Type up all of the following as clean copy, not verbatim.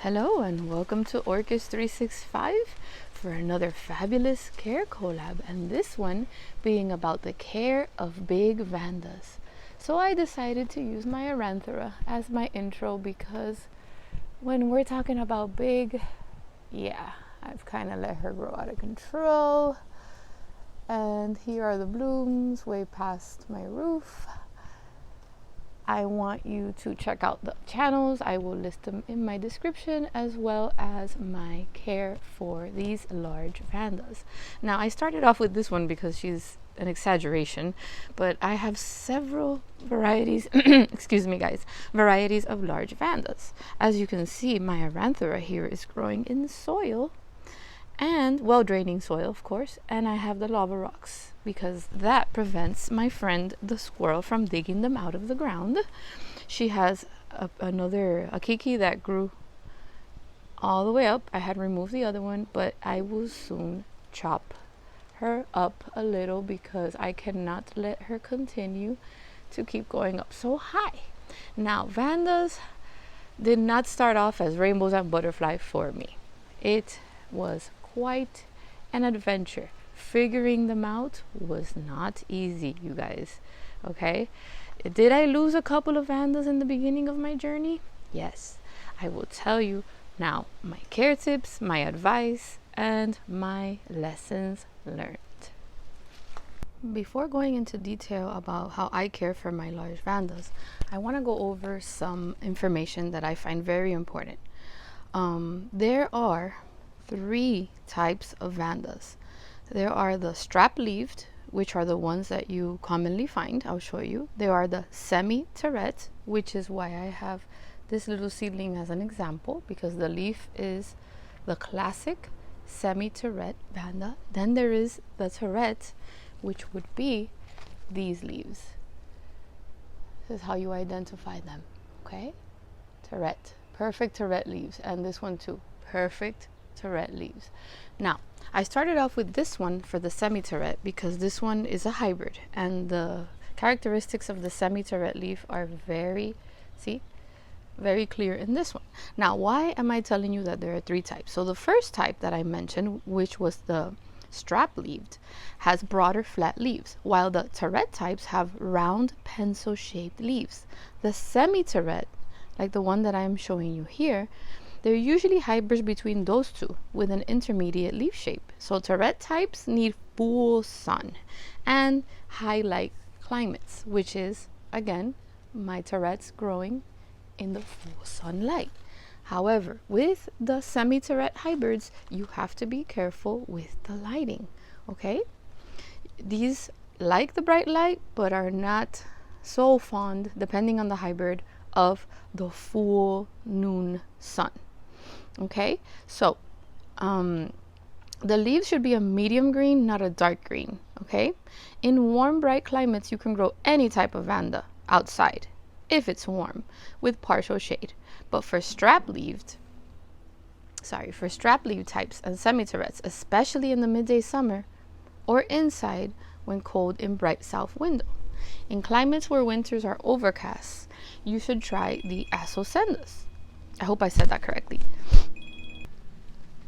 Hello and welcome to Orchids 365 for another fabulous care collab, and this one being about the care of big vandas. So I decided to use my Aranthera as my intro because when we're talking about big, I've kind of let her grow out of control. And here are the blooms way past my roof. I want you to check out the channels. I will list them in my description, as well as my care for these large vandas. Now, I started off with this one because she's an exaggeration, but I have several varieties, excuse me guys, varieties of large vandas. As you can see, my Aranthera here is growing in soil, and well-draining soil, of course, and I have the lava rocks because that prevents my friend the squirrel from digging them out of the ground. She has another Kiki that grew all the way up. I had removed the other one, but I will soon chop her up a little because I cannot let her continue to keep going up so high. Now, vandas did not start off as rainbows and butterflies for me. It was quite an adventure. Figuring them out was not easy, you guys. Okay, did I lose a couple of vandas in the beginning of my journey? Yes. I will tell you now my care tips, my advice, and my lessons learned. Before going into detail about how I care for my large vandas, I want to go over some information that I find very important. There are three types of vandas. There are the strap-leaved, which are the ones that you commonly find. I'll show you. There are the semi-teretes, which is why I have this little seedling as an example, because the leaf is the classic semi-terete vanda. Then there is the terete, which would be these leaves. This is how you identify them. Okay, terete, perfect terete leaves, and this one too, perfect terete leaves. Now, I started off with this one for the semi-terete because this one is a hybrid, and the characteristics of the semi-terete leaf are very clear in this one. Now, why am I telling you that there are three types? So the first type that I mentioned, which was the strap-leaved, has broader flat leaves, while the terete types have round pencil-shaped leaves. The semi-terete, like the one that I'm showing you here, they're usually hybrids between those two with an intermediate leaf shape. So terete types need full sun and high light climates, which is, again, my teretes growing in the full sunlight. However, with the semi-terete hybrids, you have to be careful with the lighting, okay? These like the bright light, but are not so fond, depending on the hybrid, of the full noon sun. Okay, so the leaves should be a medium green, not a dark green. Okay, in warm, bright climates, you can grow any type of vanda outside if it's warm with partial shade. But for strap-leaved types and semi-teretes, especially in the midday summer or inside when cold in bright south window. In climates where winters are overcast, you should try the Asocendas. I hope I said that correctly.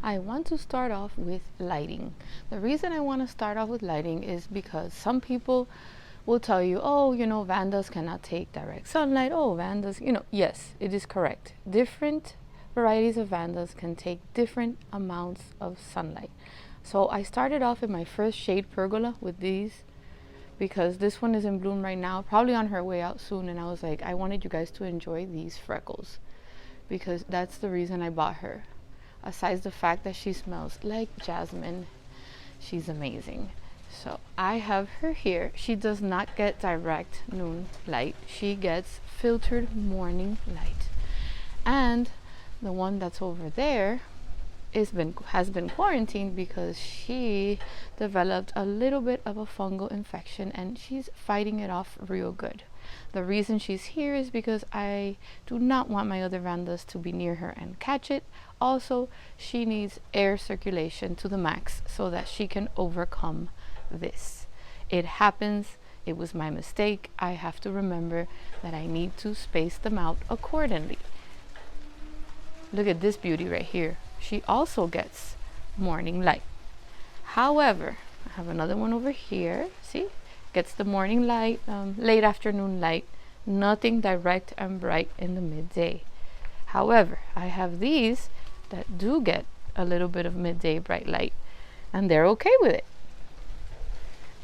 I want to start off with lighting. The reason I want to start off with lighting is because some people will tell you, oh, vandas cannot take direct sunlight. Oh, vandas, yes, it is correct. Different varieties of vandas can take different amounts of sunlight. So I started off in my first shade pergola with these because this one is in bloom right now, probably on her way out soon. And I was like, I wanted you guys to enjoy these freckles because that's the reason I bought her. Aside the fact that she smells like jasmine, she's amazing. So I have her here. She does not get direct noon light. She gets filtered morning light. And the one that's over there has been quarantined because she developed a little bit of a fungal infection and she's fighting it off real good. The reason she's here is because I do not want my other vandas to be near her and catch it. Also, she needs air circulation to the max so that she can overcome this. It happens. It was my mistake. I have to remember that I need to space them out accordingly. look at this beauty right here. She also gets morning light. However, I have another one over here. See, gets the morning light, late afternoon light, nothing direct and bright in the midday. However, I have these that do get a little bit of midday bright light, and they're okay with it.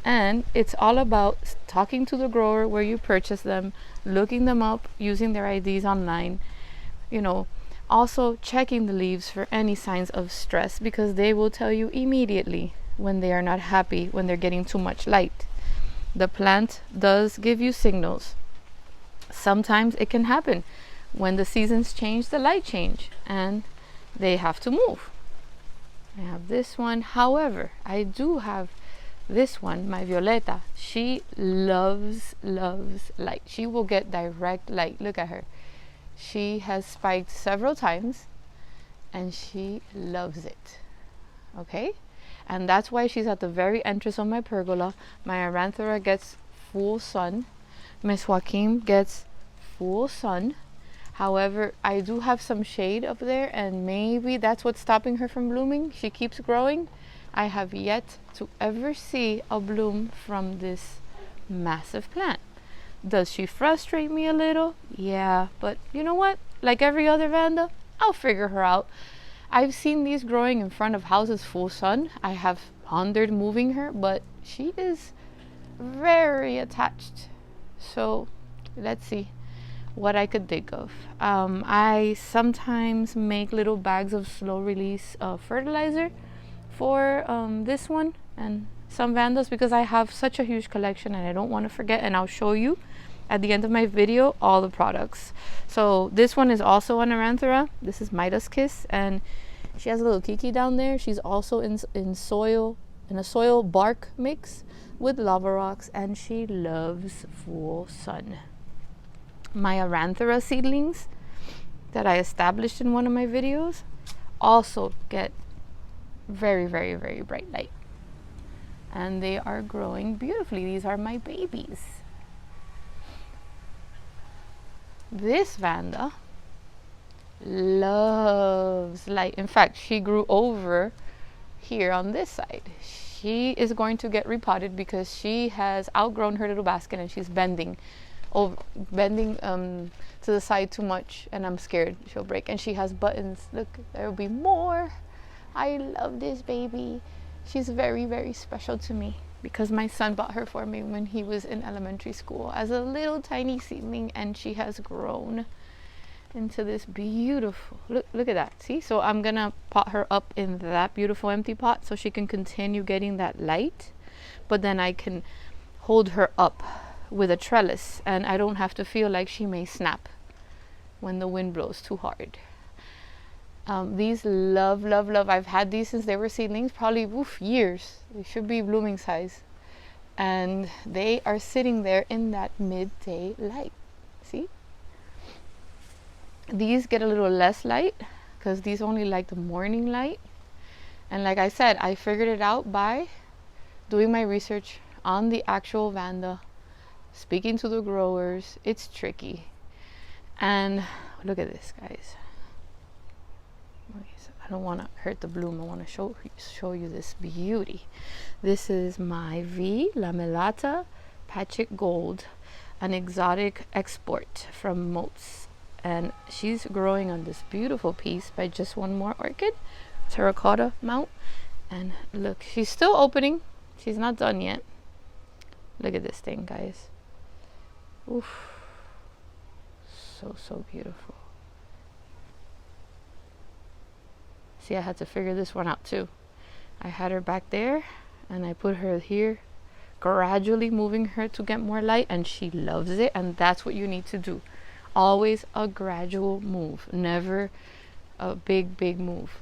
And it's all about talking to the grower where you purchase them, looking them up, using their IDs online, you know, also checking the leaves for any signs of stress, because they will tell you immediately when they are not happy, when they're getting too much light. The plant does give you signals. Sometimes it can happen when the seasons change, the light change, and they have to move. I have this one. However, I do have this one, my Violeta. She loves light. She will get direct light. Look at her. She has spiked several times and she loves it. Okay, and that's why she's at the very entrance of my pergola. My Aranthera gets full sun. Miss Joaquin gets full sun. However, I do have some shade up there, and maybe that's what's stopping her from blooming. She keeps growing. I have yet to ever see a bloom from this massive plant. Does she frustrate me a little? Yeah, but you know what? Like every other Vanda, I'll figure her out. I've seen these growing in front of houses full sun. I have pondered moving her, but she is very attached. So let's see what I could think of. I sometimes make little bags of slow release fertilizer for this one and some vandas, because I have such a huge collection and I don't want to forget, and I'll show you at the end of my video all the products. So this one is also an Aranthera. This is Midas Kiss, and she has a little Kiki down there. She's also in a soil bark mix with lava rocks, and she loves full sun. My Aranthera seedlings that I established in one of my videos also get very bright light, and they are growing beautifully. These are my babies. This Vanda loves light. In fact, she grew over here on this side. She is going to get repotted because she has outgrown her little basket and she's bending to the side too much, and I'm scared she'll break. And she has buttons. Look, there will be more. I love this baby. She's very special to me because my son bought her for me when he was in elementary school as a little tiny seedling, and she has grown into this beautiful, look at that. See, so I'm gonna pot her up in that beautiful empty pot so she can continue getting that light, but then I can hold her up with a trellis and I don't have to feel like she may snap when the wind blows too hard. These love. I've had these since they were seedlings, probably years. They should be blooming size, and they are sitting there in that midday light. See, these get a little less light because these only like the morning light, and like I said, I figured it out by doing my research on the actual Vanda, speaking to the growers. It's tricky, and look at this, guys. I don't want to hurt the bloom. I want to show you this beauty. This is my V Lamellata Patchik Gold, an exotic export from Moats, and she's growing on this beautiful piece by just one more orchid, terracotta mount. And look, she's still opening. She's not done yet. Look at this thing, guys. Oof, so beautiful. See, I had to figure this one out too. I had her back there and I put her here, gradually moving her to get more light, and she loves it. And that's what you need to do. Always a gradual move, never a big move.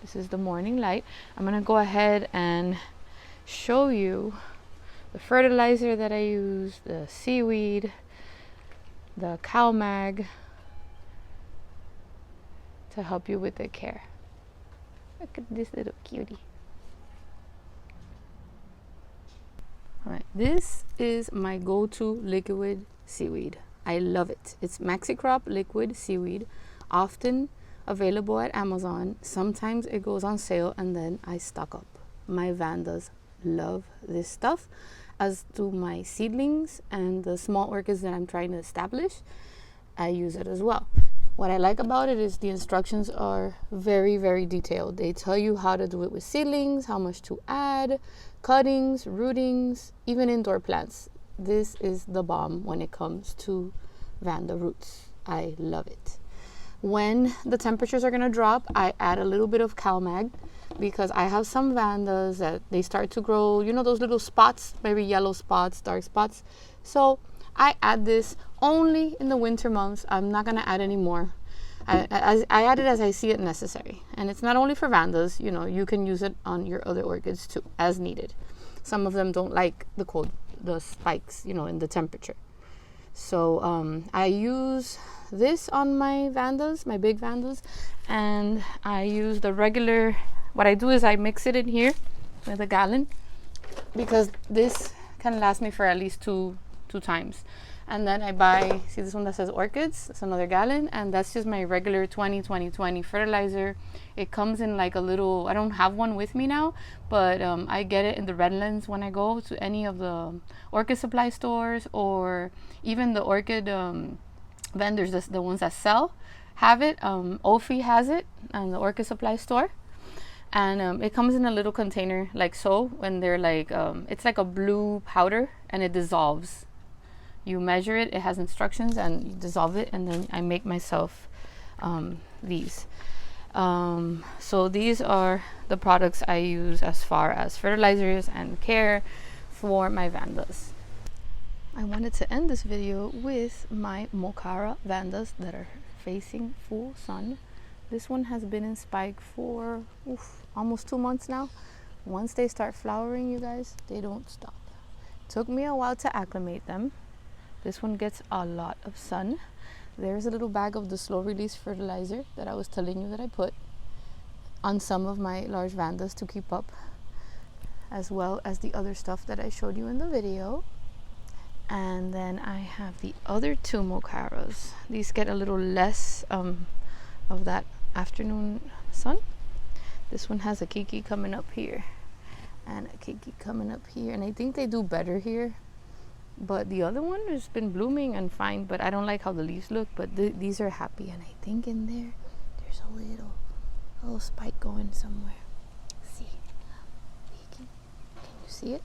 This is the morning light. I'm gonna go ahead and show you the fertilizer that I use, the Seaweed, the CalMag, to help you with the care. Look at this little cutie. Alright, this is my go-to liquid Seaweed. I love it. It's Maxicrop liquid seaweed, often available at Amazon. Sometimes it goes on sale and then I stock up. My vandas love this stuff, as do my seedlings and the small orchids that I'm trying to establish. I use it as well. What I like about it is the instructions are very, very detailed. They tell you how to do it with seedlings, how much to add, cuttings, rootings, even indoor plants. This is the bomb when it comes to Vanda roots. I love it. When the temperatures are going to drop, I add a little bit of CalMag, because I have some vandas that they start to grow, you know, those little spots, maybe yellow spots, dark spots. So I add this only in the winter months. I'm not going to add any more. I add it as I see it necessary. And it's not only for vandas, you know, you can use it on your other orchids too, as needed. Some of them don't like the cold, the spikes, you know, in the temperature. So I use this on my vandas, my big vandas, and I use the regular. What I do is I mix it in here with a gallon, because this can last me for at least two times. And then I buy, see this one that says Orchids, it's another gallon, and that's just my regular 20 fertilizer. It comes in like a little, I don't have one with me now, but I get it in the Redlands when I go to any of the orchid supply stores, or even the orchid vendors, the ones that sell, have it. Ophi has it, and the orchid supply store. And it comes in a little container like so, when they're like, it's like a blue powder and it dissolves. You measure it, it has instructions, and you dissolve it, and then I make myself these. So these are the products I use as far as fertilizers and care for my vandas. I wanted to end this video with my Mocara vandas that are facing full sun. This one has been in spike for almost 2 months now. Once they start flowering, you guys, they don't stop. Took me a while to acclimate them. This one gets a lot of sun. There's a little bag of the slow release fertilizer that I was telling you that I put on some of my large vandas to keep up, as well as the other stuff that I showed you in the video. And then I have the other two Mocaras. These get a little less of that afternoon sun. This one has a Kiki coming up here and a Kiki coming up here, and I think they do better here. But the other one has been blooming and fine, but I don't like how the leaves look. But these are happy, and I think in there's a little spike going somewhere. See, can you see it?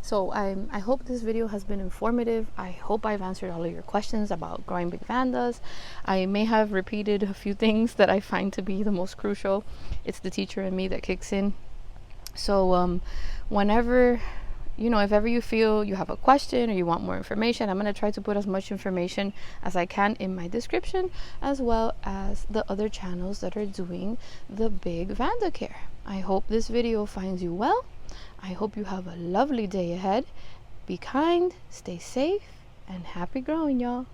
So I hope this video has been informative. I hope I've answered all of your questions about growing big vandas. I may have repeated a few things that I find to be the most crucial. It's the teacher in me that kicks in. So whenever, you know, if ever you feel you have a question or you want more information, I'm going to try to put as much information as I can in my description, as well as the other channels that are doing the big Vanda Care. I hope this video finds you well. I hope you have a lovely day ahead. Be kind, stay safe, and happy growing, y'all.